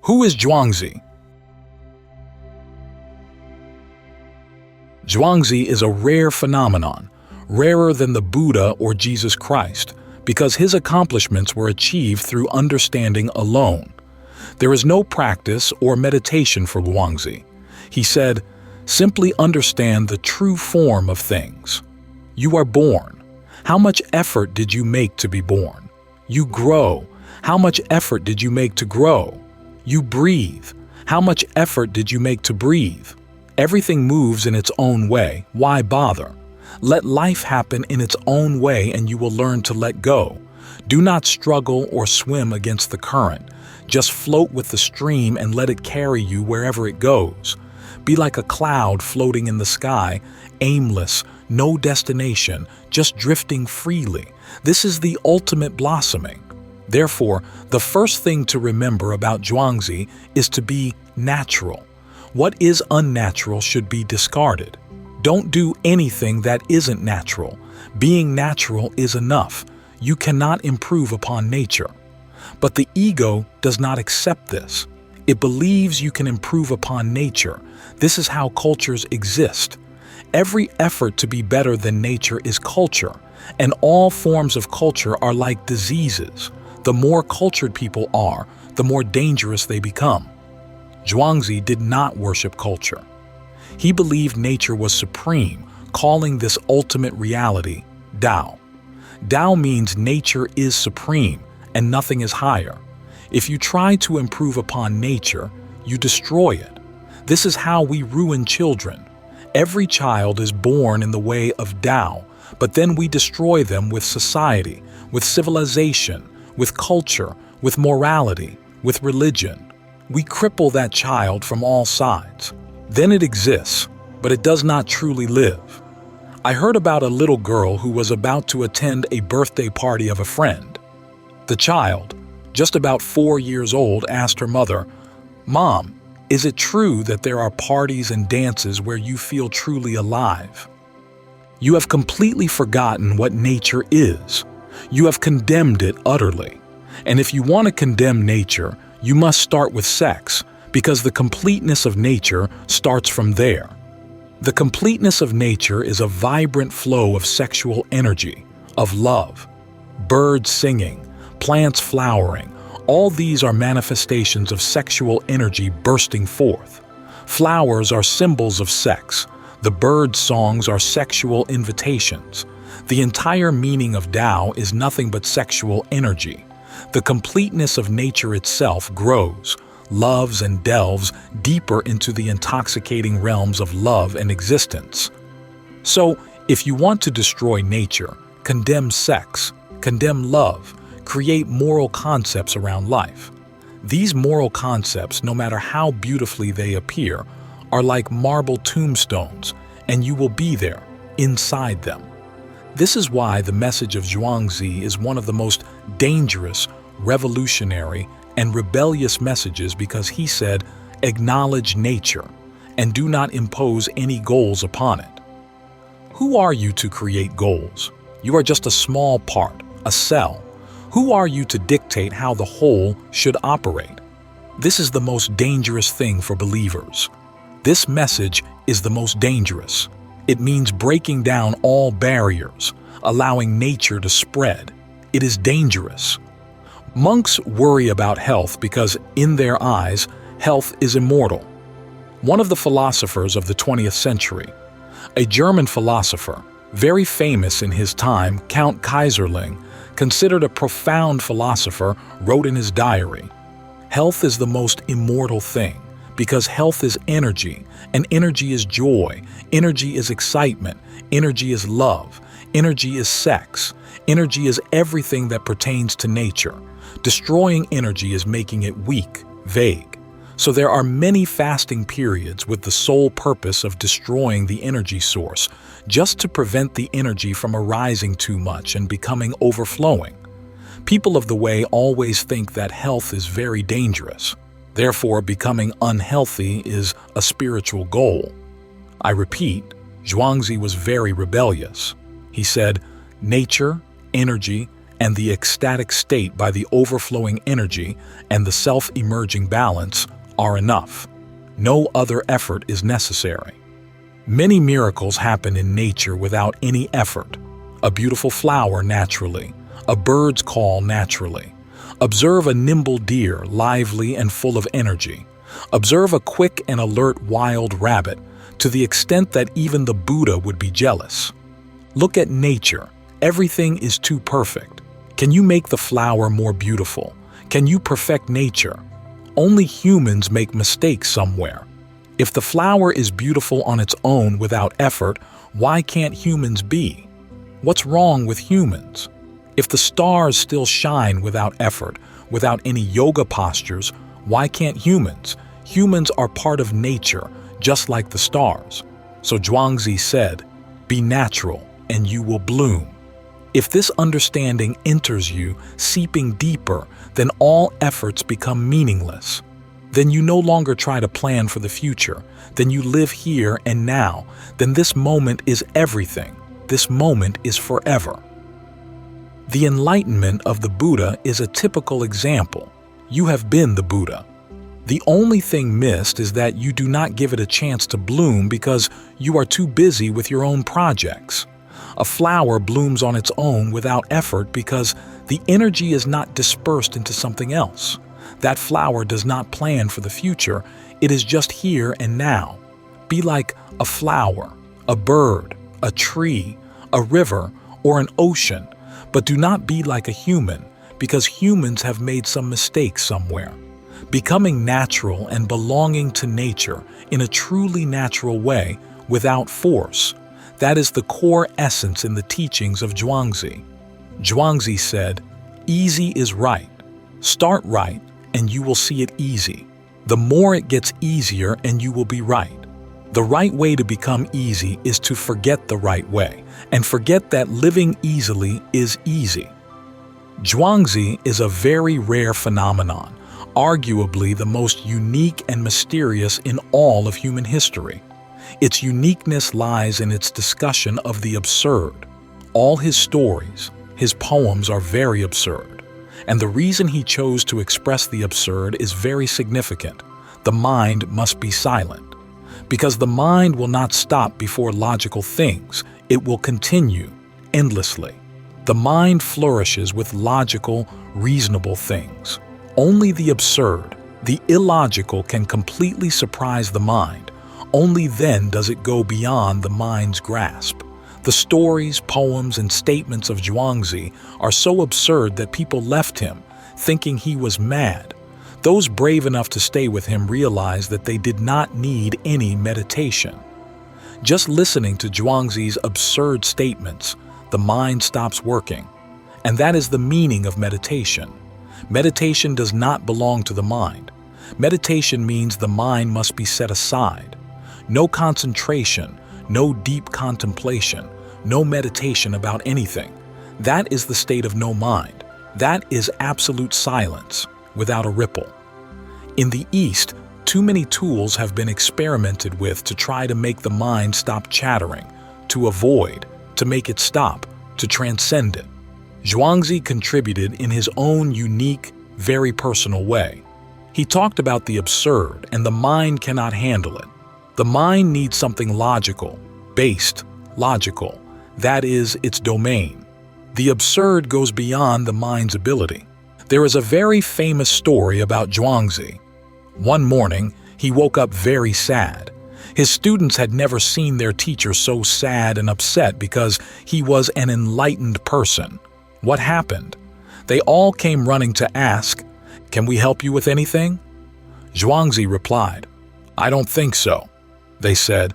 Who is Zhuangzi? Zhuangzi is a rare phenomenon, rarer than the Buddha or Jesus Christ, because his accomplishments were achieved through understanding alone. There is no practice or meditation for Zhuangzi. He said, "Simply understand the true form of things. You are born. How much effort did you make to be born? You grow. How much effort did you make to grow? You breathe. How much effort did you make to breathe? Everything moves in its own way. Why bother? Let life happen in its own way and you will learn to let go. Do not struggle or swim against the current. Just float with the stream and let it carry you wherever it goes. Be like a cloud floating in the sky, aimless, no destination, just drifting freely. This is the ultimate blossoming. Therefore, the first thing to remember about Zhuangzi is to be natural. What is unnatural should be discarded. Don't do anything that isn't natural. Being natural is enough. You cannot improve upon nature. But the ego does not accept this. It believes you can improve upon nature. This is how cultures exist. Every effort to be better than nature is culture, and all forms of culture are like diseases. The more cultured people are, the more dangerous they become. Zhuangzi did not worship culture. He believed nature was supreme, calling this ultimate reality Dao. Dao means nature is supreme and nothing is higher. If you try to improve upon nature, you destroy it. This is how we ruin children. Every child is born in the way of Dao, but then we destroy them with society, with civilization, with culture, with morality, with religion. We cripple that child from all sides. Then it exists, but it does not truly live. I heard about a little girl who was about to attend a birthday party of a friend. The child, just about 4 years old, asked her mother, "Mom, is it true that there are parties and dances where you feel truly alive?" You have completely forgotten what nature is. You have condemned it utterly. And if you want to condemn nature, you must start with sex, because the completeness of nature starts from there. The completeness of nature is a vibrant flow of sexual energy, of love. Birds singing, plants flowering, all these are manifestations of sexual energy bursting forth. Flowers are symbols of sex. The birds' songs are sexual invitations. The entire meaning of Tao is nothing but sexual energy. The completeness of nature itself grows, loves and delves deeper into the intoxicating realms of love and existence. So, if you want to destroy nature, condemn sex, condemn love, create moral concepts around life. These moral concepts, no matter how beautifully they appear, are like marble tombstones, and you will be there, inside them. This is why the message of Zhuangzi is one of the most dangerous, revolutionary, and rebellious messages, because he said, acknowledge nature and do not impose any goals upon it. Who are you to create goals? You are just a small part, a cell. Who are you to dictate how the whole should operate? This is the most dangerous thing for believers. This message is the most dangerous. It means breaking down all barriers, allowing nature to spread. It is dangerous. Monks worry about health because, in their eyes, health is immortal. One of the philosophers of the 20th century, a German philosopher, very famous in his time, Count Kaiserling, considered a profound philosopher, wrote in his diary, "Health is the most immortal thing, because health is energy, and energy is joy, energy is excitement, energy is love, energy is sex, energy is everything that pertains to nature. Destroying energy is making it weak, vague. So there are many fasting periods with the sole purpose of destroying the energy source, just to prevent the energy from arising too much and becoming overflowing. People of the way always think that health is very dangerous. Therefore, becoming unhealthy is a spiritual goal." I repeat, Zhuangzi was very rebellious. He said, nature, energy, and the ecstatic state by the overflowing energy and the self-emerging balance are enough. No other effort is necessary. Many miracles happen in nature without any effort. A beautiful flower naturally, a bird's call naturally. Observe a nimble deer, lively and full of energy. Observe a quick and alert wild rabbit, to the extent that even the Buddha would be jealous. Look at nature. Everything is too perfect. Can you make the flower more beautiful? Can you perfect nature? Only humans make mistakes somewhere. If the flower is beautiful on its own without effort, why can't humans be? What's wrong with humans? If the stars still shine without effort, without any yoga postures, why can't humans? Humans are part of nature, just like the stars. So Zhuangzi said, "Be natural, and you will bloom." If this understanding enters you, seeping deeper, then all efforts become meaningless. Then you no longer try to plan for the future. Then you live here and now. Then this moment is everything. This moment is forever. The enlightenment of the Buddha is a typical example. You have been the Buddha. The only thing missed is that you do not give it a chance to bloom because you are too busy with your own projects. A flower blooms on its own without effort because the energy is not dispersed into something else. That flower does not plan for the future, it is just here and now. Be like a flower, a bird, a tree, a river, or an ocean, but do not be like a human, because humans have made some mistakes somewhere. Becoming natural and belonging to nature in a truly natural way without force, that is the core essence in the teachings of Zhuangzi. Zhuangzi said, "Easy is right. Start right, and you will see it easy. The more it gets easier, and you will be right. The right way to become easy is to forget the right way, and forget that living easily is easy." Zhuangzi is a very rare phenomenon, arguably the most unique and mysterious in all of human history. Its uniqueness lies in its discussion of the absurd. All his stories, his poems are very absurd. And the reason he chose to express the absurd is very significant. The mind must be silent. Because the mind will not stop before logical things, it will continue endlessly. The mind flourishes with logical, reasonable things. Only the absurd, the illogical can completely surprise the mind. Only then does it go beyond the mind's grasp. The stories, poems, and statements of Zhuangzi are so absurd that people left him, thinking he was mad. Those brave enough to stay with him realized that they did not need any meditation. Just listening to Zhuangzi's absurd statements, the mind stops working. And that is the meaning of meditation. Meditation does not belong to the mind. Meditation means the mind must be set aside. No concentration, no deep contemplation, no meditation about anything. That is the state of no mind. That is absolute silence, without a ripple. In the East, too many tools have been experimented with to try to make the mind stop chattering, to avoid, to make it stop, to transcend it. Zhuangzi contributed in his own unique, very personal way. He talked about the absurd, and the mind cannot handle it. The mind needs something logical, based, logical. That is its domain. The absurd goes beyond the mind's ability. There is a very famous story about Zhuangzi. One morning, he woke up very sad. His students had never seen their teacher so sad and upset because he was an enlightened person. What happened? They all came running to ask, "Can we help you with anything?" Zhuangzi replied, "I don't think so." They said,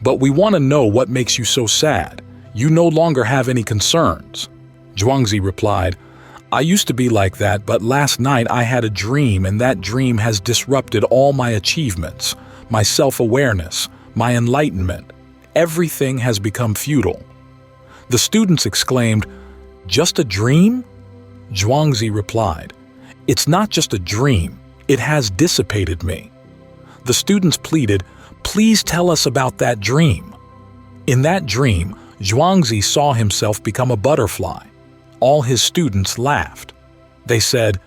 "But we want to know what makes you so sad. You no longer have any concerns." Zhuangzi replied, "I used to be like that, but last night I had a dream, and that dream has disrupted all my achievements, my self-awareness, my enlightenment. Everything has become futile." The students exclaimed, "Just a dream?" Zhuangzi replied, "It's not just a dream, it has dissipated me." The students pleaded, "Please tell us about that dream." In that dream, Zhuangzi saw himself become a butterfly. All his students laughed. They said,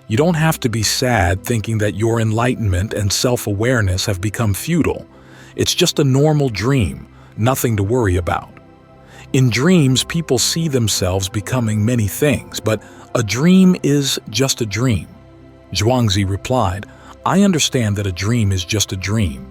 "You don't have to be sad thinking that your enlightenment and self-awareness have become futile. It's just a normal dream, nothing to worry about." In dreams, people see themselves becoming many things, but a dream is just a dream. Zhuangzi replied, "I understand that a dream is just a dream.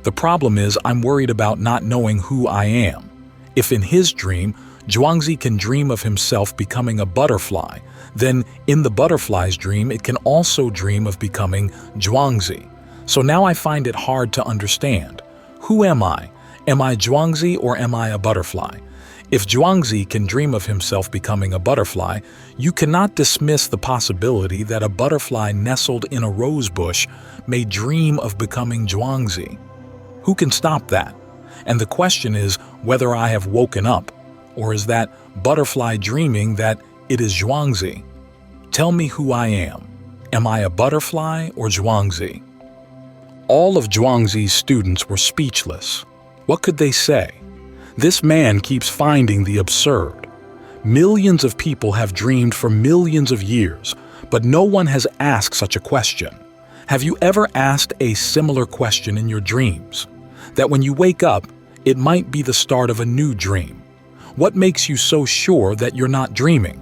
The problem is I'm worried about not knowing who I am." If in his dream, Zhuangzi can dream of himself becoming a butterfly, then in the butterfly's dream it can also dream of becoming Zhuangzi. So now I find it hard to understand. Who am I? Am I Zhuangzi or am I a butterfly? If Zhuangzi can dream of himself becoming a butterfly, you cannot dismiss the possibility that a butterfly nestled in a rose bush may dream of becoming Zhuangzi. Who can stop that? And the question is whether I have woken up, or is that butterfly dreaming that it is Zhuangzi? Tell me who I am. Am I a butterfly or Zhuangzi? All of Zhuangzi's students were speechless. What could they say? This man keeps finding the absurd. Millions of people have dreamed for millions of years, but no one has asked such a question. Have you ever asked a similar question in your dreams? That when you wake up, it might be the start of a new dream. What makes you so sure that you're not dreaming?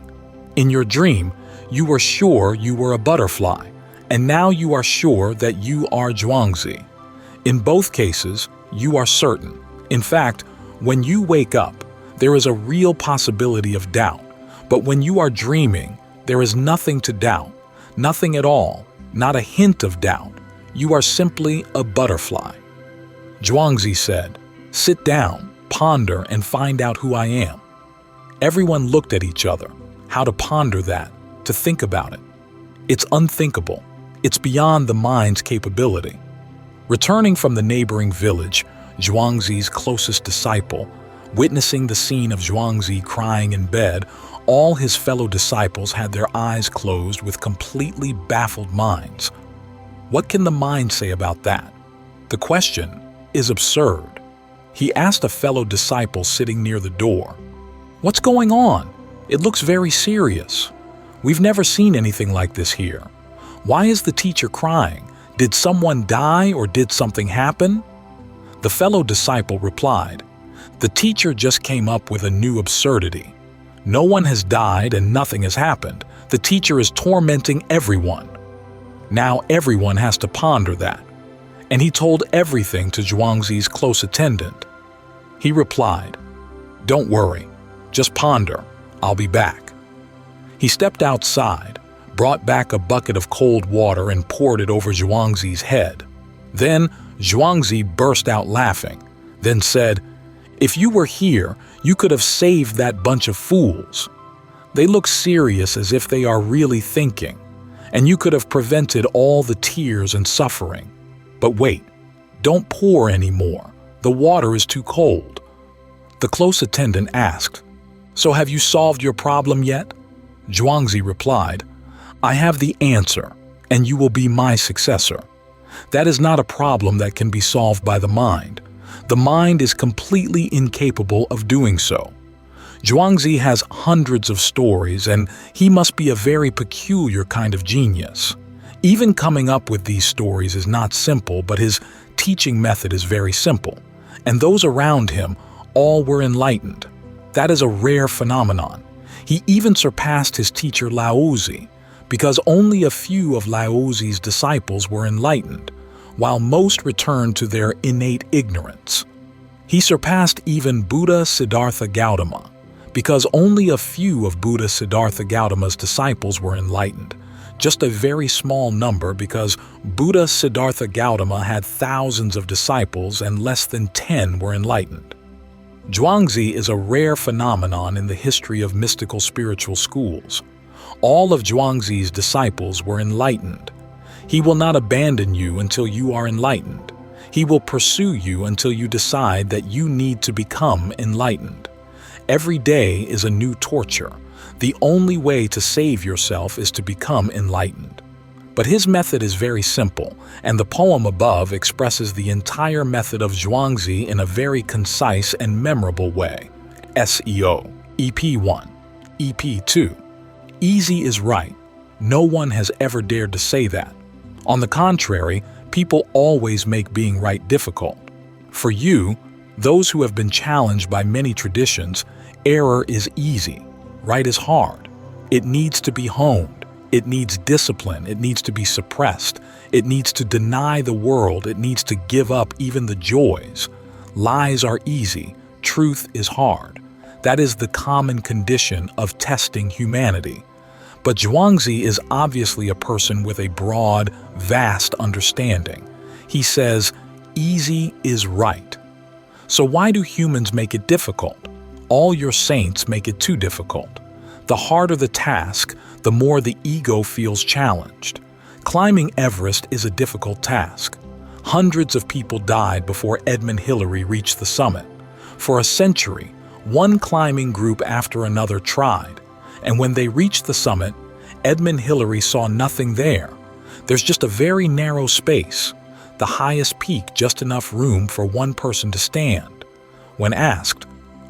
In your dream, you were sure you were a butterfly, and now you are sure that you are Zhuangzi. In both cases, you are certain. In fact, when you wake up, there is a real possibility of doubt, but when you are dreaming, there is nothing to doubt, nothing at all, not a hint of doubt. You are simply a butterfly. Zhuangzi said, "Sit down, ponder, and find out who I am." Everyone looked at each other. How to ponder that, to think about it. It's unthinkable. It's beyond the mind's capability. Returning from the neighboring village, Zhuangzi's closest disciple, witnessing the scene of Zhuangzi crying in bed, all his fellow disciples had their eyes closed with completely baffled minds. What can the mind say about that? The question is absurd. He asked a fellow disciple sitting near the door, "What's going on? It looks very serious. We've never seen anything like this here. Why is the teacher crying? Did someone die or did something happen?" The fellow disciple replied, "The teacher just came up with a new absurdity. No one has died and nothing has happened. The teacher is tormenting everyone." Now everyone has to ponder that. And he told everything to Zhuangzi's close attendant. He replied, "Don't worry, just ponder. I'll be back." He stepped outside, brought back a bucket of cold water and poured it over Zhuangzi's head. Then Zhuangzi burst out laughing, then said, "If you were here, you could have saved that bunch of fools. They look serious as if they are really thinking, and you could have prevented all the tears and suffering. But wait, don't pour any more. The water is too cold." The close attendant asked, "So have you solved your problem yet?" Zhuangzi replied, "I have the answer, and you will be my successor. That is not a problem that can be solved by the mind. The mind is completely incapable of doing so." Zhuangzi has hundreds of stories, and he must be a very peculiar kind of genius. Even coming up with these stories is not simple, but his teaching method is very simple, and those around him all were enlightened. That is a rare phenomenon. He even surpassed his teacher Laozi, because only a few of Laozi's disciples were enlightened, while most returned to their innate ignorance. He surpassed even Buddha Siddhartha Gautama, because only a few of Buddha Siddhartha Gautama's disciples were enlightened, just a very small number because Buddha Siddhartha Gautama had thousands of disciples and less than 10 were enlightened. Zhuangzi is a rare phenomenon in the history of mystical spiritual schools. All of Zhuangzi's disciples were enlightened. He will not abandon you until you are enlightened. He will pursue you until you decide that you need to become enlightened. Every day is a new torture. The only way to save yourself is to become enlightened. But his method is very simple, and the poem above expresses the entire method of Zhuangzi in a very concise and memorable way. SEO, EP1, EP2, Easy is right. No one has ever dared to say that. On the contrary, people always make being right difficult. For you, those who have been challenged by many traditions, error is easy, right is hard. It needs to be honed. It needs discipline. It needs to be suppressed. It needs to deny the world. It needs to give up even the joys. Lies are easy. Truth is hard. That is the common condition of testing humanity. But Zhuangzi is obviously a person with a broad, vast understanding. He says, easy is right. So why do humans make it difficult? All your saints make it too difficult. The harder the task, the more the ego feels challenged. Climbing Everest is a difficult task. Hundreds of people died before Edmund Hillary reached the summit. For a century, one climbing group after another tried, and when they reached the summit, Edmund Hillary saw nothing there. There's just a very narrow space, the highest peak, just enough room for one person to stand. When asked,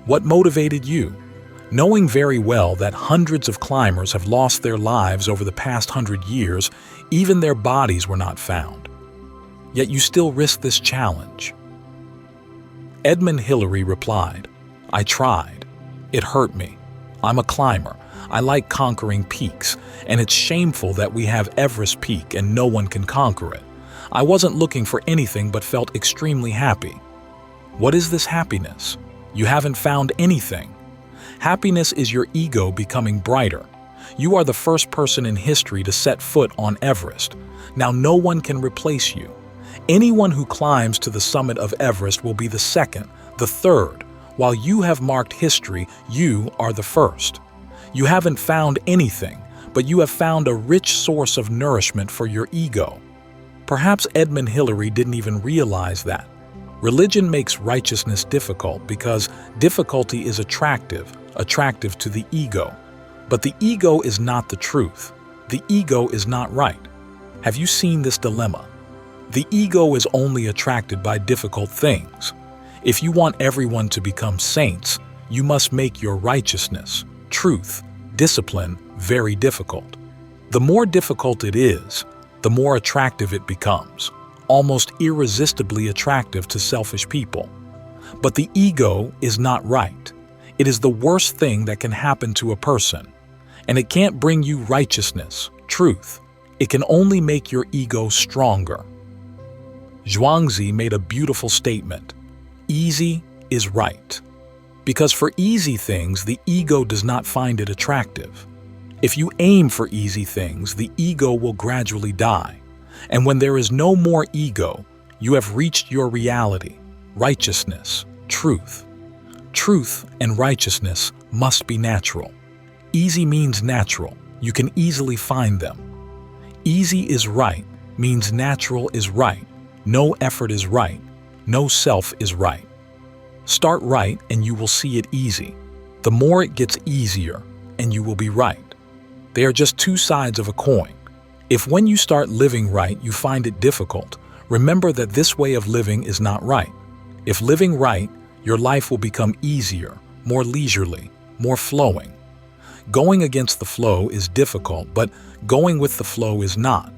"What motivated you?" Knowing very well that hundreds of climbers have lost their lives over the past 100 years, even their bodies were not found. Yet you still risk this challenge. Edmund Hillary replied, "I tried. It hurt me. I'm a climber. I like conquering peaks, and it's shameful that we have Everest Peak and no one can conquer it. I wasn't looking for anything but felt extremely happy." What is this happiness? You haven't found anything. Happiness is your ego becoming brighter. You are the first person in history to set foot on Everest. Now no one can replace you. Anyone who climbs to the summit of Everest will be the second, the third. While you have marked history, you are the first. You haven't found anything, but you have found a rich source of nourishment for your ego. Perhaps Edmund Hillary didn't even realize that. Religion makes righteousness difficult because difficulty is attractive to the ego. But the ego is not the truth. The ego is not right. Have you seen this dilemma? The ego is only attracted by difficult things. If you want everyone to become saints, you must make your righteousness, truth, discipline very difficult. The more difficult it is, the more attractive it becomes, almost irresistibly attractive to selfish people. But the ego is not right. It is the worst thing that can happen to a person, and it can't bring you righteousness, truth. It can only make your ego stronger. Zhuangzi made a beautiful statement. Easy is right. Because for easy things, the ego does not find it attractive. If you aim for easy things, the ego will gradually die. And when there is no more ego, you have reached your reality, righteousness, truth. Truth and righteousness must be natural. Easy means natural. You can easily find them. Easy is right means natural is right. No effort is right. No self is right. Start right and you will see it easy. The more it gets easier, and you will be right. They are just two sides of a coin. If when you start living right you find it difficult, remember that this way of living is not right. If living right, your life will become easier, more leisurely, more flowing. Going against the flow is difficult, but going with the flow is not.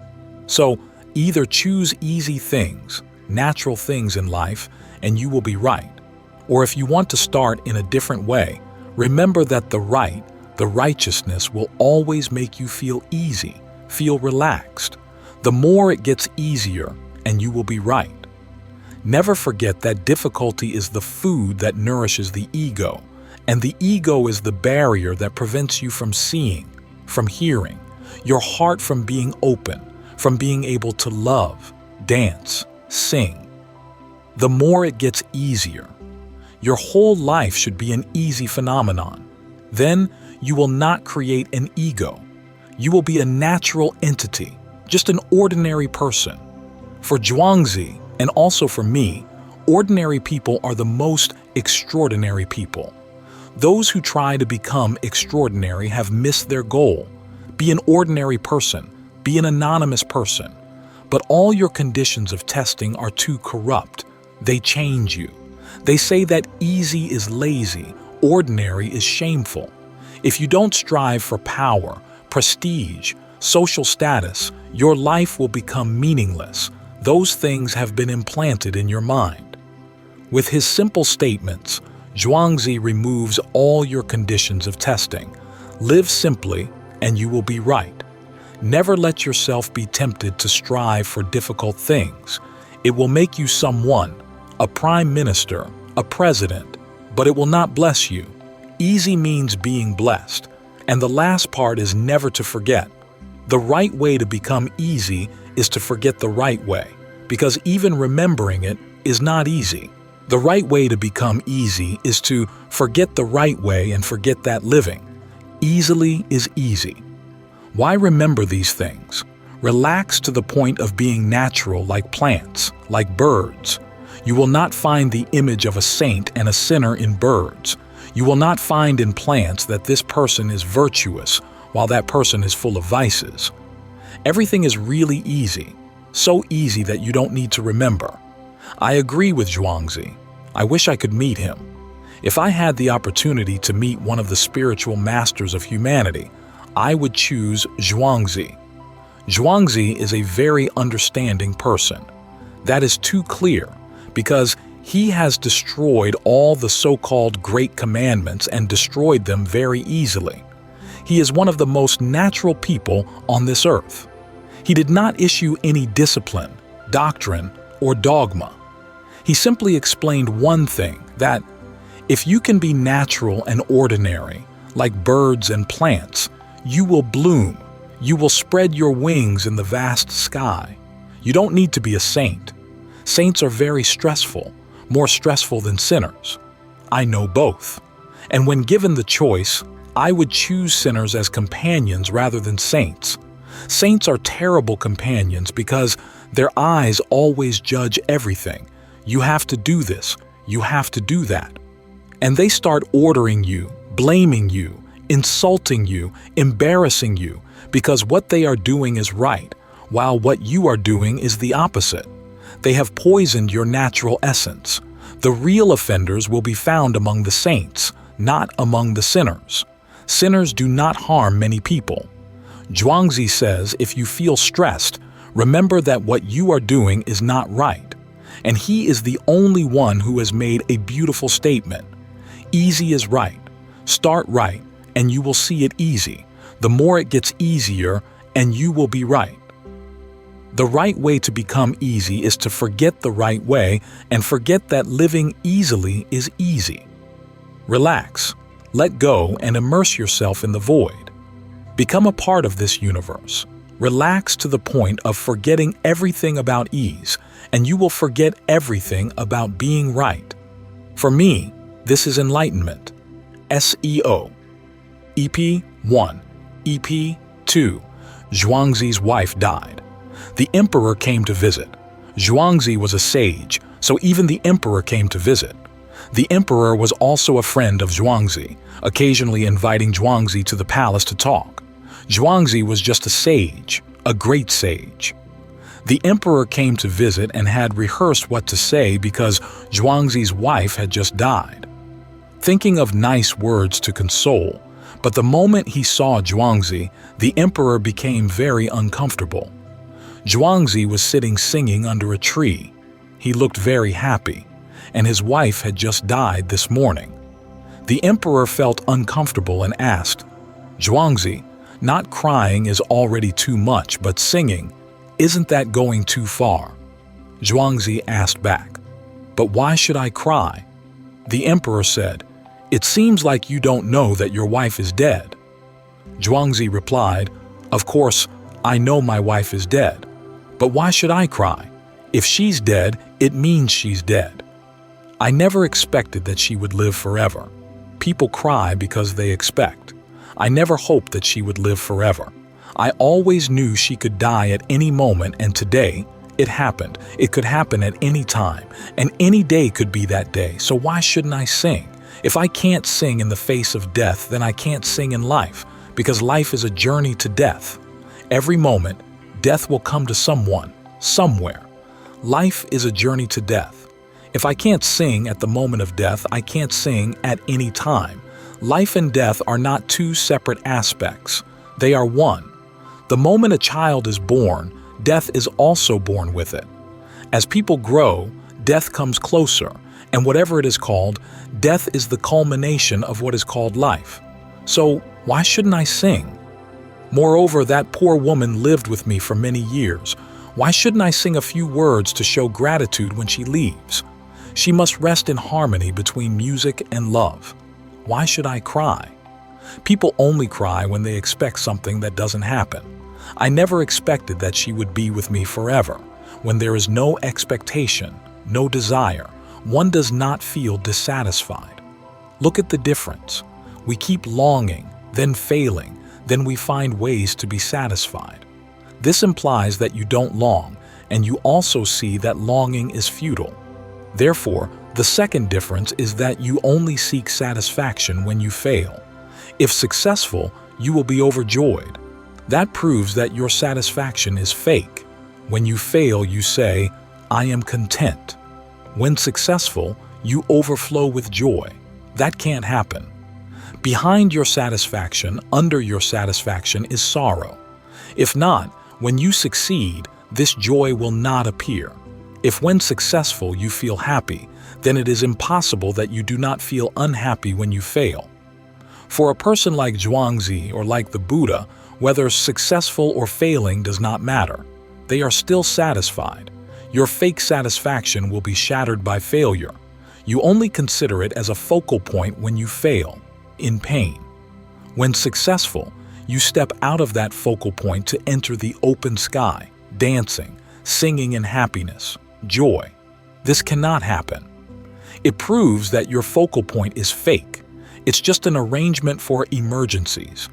So either choose easy things, natural things in life, and you will be right. Or if you want to start in a different way, remember that the right, the righteousness will always make you feel easy, feel relaxed. The more it gets easier, and you will be right. Never forget that difficulty is the food that nourishes the ego, and the ego is the barrier that prevents you from seeing, from hearing, your heart from being open, from being able to love, dance, sing. The more it gets easier, your whole life should be an easy phenomenon. Then you will not create an ego. You will be a natural entity, just an ordinary person. For Zhuangzi, and also for me, ordinary people are the most extraordinary people. Those who try to become extraordinary have missed their goal. Be an ordinary person, be an anonymous person. But all your conditions of testing are too corrupt. They change you. They say that easy is lazy, ordinary is shameful. If you don't strive for power, prestige, social status, your life will become meaningless. Those things have been implanted in your mind. With his simple statements, Zhuangzi removes all your conditions of testing. Live simply, and you will be right. Never let yourself be tempted to strive for difficult things. It will make you someone, a prime minister, a president, but it will not bless you. Easy means being blessed. And the last part is never to forget. The right way to become easy is to forget the right way, because even remembering it is not easy. The right way to become easy is to forget the right way and forget that living. Easily is easy. Why remember these things? Relax to the point of being natural like plants, like birds. You will not find the image of a saint and a sinner in birds. You will not find in plants that this person is virtuous while that person is full of vices. Everything is really easy, so easy that you don't need to remember. I agree with Zhuangzi. I wish I could meet him. If I had the opportunity to meet one of the spiritual masters of humanity, I would choose Zhuangzi. Zhuangzi is a very understanding person. That is too clear, because he has destroyed all the so-called great commandments and destroyed them very easily. He is one of the most natural people on this earth. He did not issue any discipline, doctrine, or dogma. He simply explained one thing, that if you can be natural and ordinary, like birds and plants, you will bloom. You will spread your wings in the vast sky. You don't need to be a saint. Saints are very stressful, more stressful than sinners. I know both. And when given the choice, I would choose sinners as companions rather than saints. Saints are terrible companions because their eyes always judge everything. You have to do this, you have to do that. And they start ordering you, blaming you, insulting you, embarrassing you, because what they are doing is right, while what you are doing is the opposite. They have poisoned your natural essence. The real offenders will be found among the saints, not among the sinners. Sinners do not harm many people. Zhuangzi says if you feel stressed, remember that what you are doing is not right. And he is the only one who has made a beautiful statement. Easy is right. Start right, and you will see it easy. The more it gets easier, and you will be right. The right way to become easy is to forget the right way and forget that living easily is easy. Relax, let go, and immerse yourself in the void. Become a part of this universe. Relax to the point of forgetting everything about ease, and you will forget everything about being right. For me, this is enlightenment. SEO. EP 1. EP 2. Zhuangzi's wife died. The emperor came to visit. Zhuangzi was a sage, so even the emperor came to visit. The emperor was also a friend of Zhuangzi, occasionally inviting Zhuangzi to the palace to talk. Zhuangzi was just a sage, a great sage. The emperor came to visit and had rehearsed what to say because Zhuangzi's wife had just died. Thinking of nice words to console, but the moment he saw Zhuangzi, the emperor became very uncomfortable. Zhuangzi was sitting singing under a tree. He looked very happy, and his wife had just died this morning. The emperor felt uncomfortable and asked, "Zhuangzi, not crying is already too much, but singing, isn't that going too far?" Zhuangzi asked back, "But why should I cry?" The emperor said, "It seems like you don't know that your wife is dead." Zhuangzi replied, "Of course, I know my wife is dead. But why should I cry? If she's dead, it means she's dead. I never expected that she would live forever. People cry because they expect. I never hoped that she would live forever. I always knew she could die at any moment, and today, it happened. It could happen at any time, and any day could be that day, so why shouldn't I sing? If I can't sing in the face of death, then I can't sing in life, because life is a journey to death. Every moment, death will come to someone, somewhere. Life is a journey to death. If I can't sing at the moment of death, I can't sing at any time. Life and death are not two separate aspects. They are one. The moment a child is born, death is also born with it. As people grow, death comes closer, and whatever it is called, death is the culmination of what is called life. So why shouldn't I sing? Moreover, that poor woman lived with me for many years. Why shouldn't I sing a few words to show gratitude when she leaves? She must rest in harmony between music and love. Why should I cry? People only cry when they expect something that doesn't happen. I never expected that she would be with me forever. When there is no expectation, no desire, one does not feel dissatisfied. Look at the difference. We keep longing, then failing, then we find ways to be satisfied. This implies that you don't long, and you also see that longing is futile. Therefore, the second difference is that you only seek satisfaction when you fail. If successful, you will be overjoyed. That proves that your satisfaction is fake. When you fail, you say, "I am content." When successful, you overflow with joy. That can't happen. Behind your satisfaction, under your satisfaction, is sorrow. If not, when you succeed, this joy will not appear. If when successful you feel happy, then it is impossible that you do not feel unhappy when you fail. For a person like Zhuangzi or like the Buddha, whether successful or failing does not matter. They are still satisfied. Your fake satisfaction will be shattered by failure. You only consider it as a focal point when you fail, in pain. When successful, you step out of that focal point to enter the open sky, dancing, singing in happiness, joy. This cannot happen. It proves that your focal point is fake. It's just an arrangement for emergencies.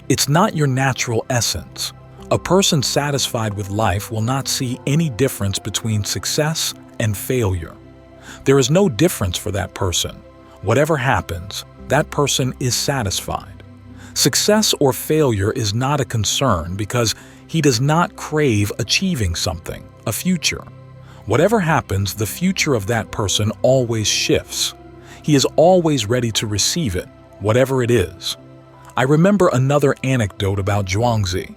It's not your natural essence. A person satisfied with life will not see any difference between success and failure. There is no difference for that person. Whatever happens, that person is satisfied. Success or failure is not a concern because he does not crave achieving something, a future. Whatever happens, the future of that person always shifts. He is always ready to receive it, whatever it is. I remember another anecdote about Zhuangzi.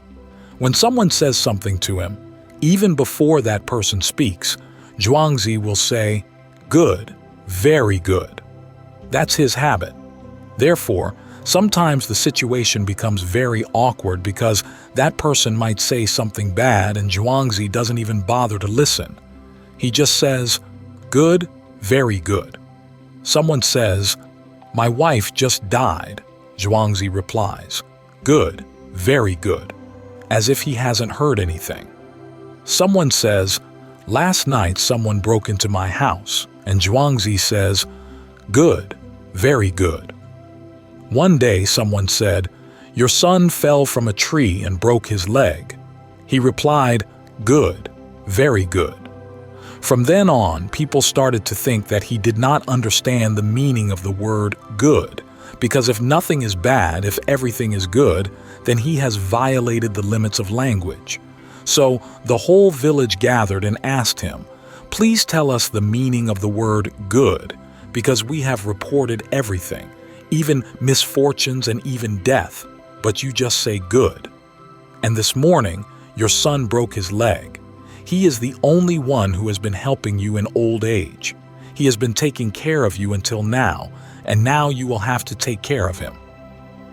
When someone says something to him, even before that person speaks, Zhuangzi will say, "Good, very good." That's his habit. Therefore, sometimes the situation becomes very awkward because that person might say something bad and Zhuangzi doesn't even bother to listen. He just says, "Good, very good." Someone says, "My wife just died." Zhuangzi replies, "Good, very good," as if he hasn't heard anything. Someone says, "Last night someone broke into my house," and Zhuangzi says, "Good, very good." One day someone said, "Your son fell from a tree and broke his leg." He replied, "Good, very good." From then on, people started to think that he did not understand the meaning of the word good, because if nothing is bad, if everything is good, then he has violated the limits of language. So the whole village gathered and asked him, "Please tell us the meaning of the word good, because we have reported everything, even misfortunes and even death, but you just say good. And this morning, your son broke his leg. He is the only one who has been helping you in old age. He has been taking care of you until now, and now you will have to take care of him.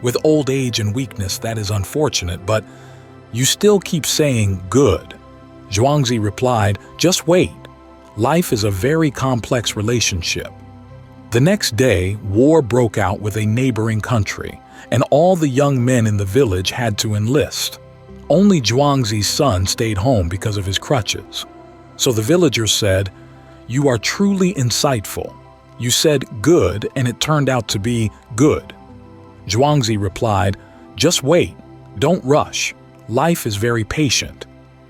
With old age and weakness, that is unfortunate, but you still keep saying good." Zhuangzi replied, "Just wait. Life is a very complex relationship." The next day, war broke out with a neighboring country, and all the young men in the village had to enlist. Only Zhuangzi's son stayed home because of his crutches. So the villagers said, "You are truly insightful. You said good and it turned out to be good." Zhuangzi replied, "Just wait. Don't rush. Life is very patient."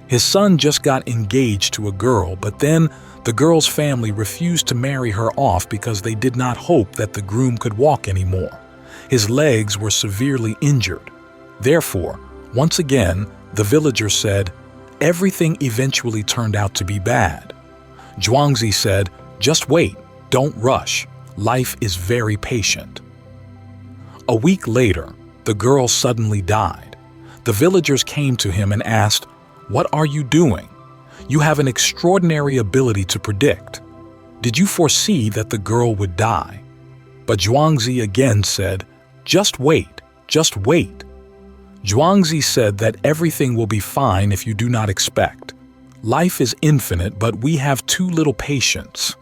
His son just got engaged to a girl, but then the girl's family refused to marry her off because they did not hope that the groom could walk anymore. His legs were severely injured. Therefore, once again, the villagers said, "Everything eventually turned out to be bad." Zhuangzi said, "Just wait, don't rush. Life is very patient." A week later, the girl suddenly died. The villagers came to him and asked, "What are you doing? You have an extraordinary ability to predict. Did you foresee that the girl would die?" But Zhuangzi again said, "Just wait, just wait." Zhuangzi said that everything will be fine if you do not expect. Life is infinite, but we have too little patience.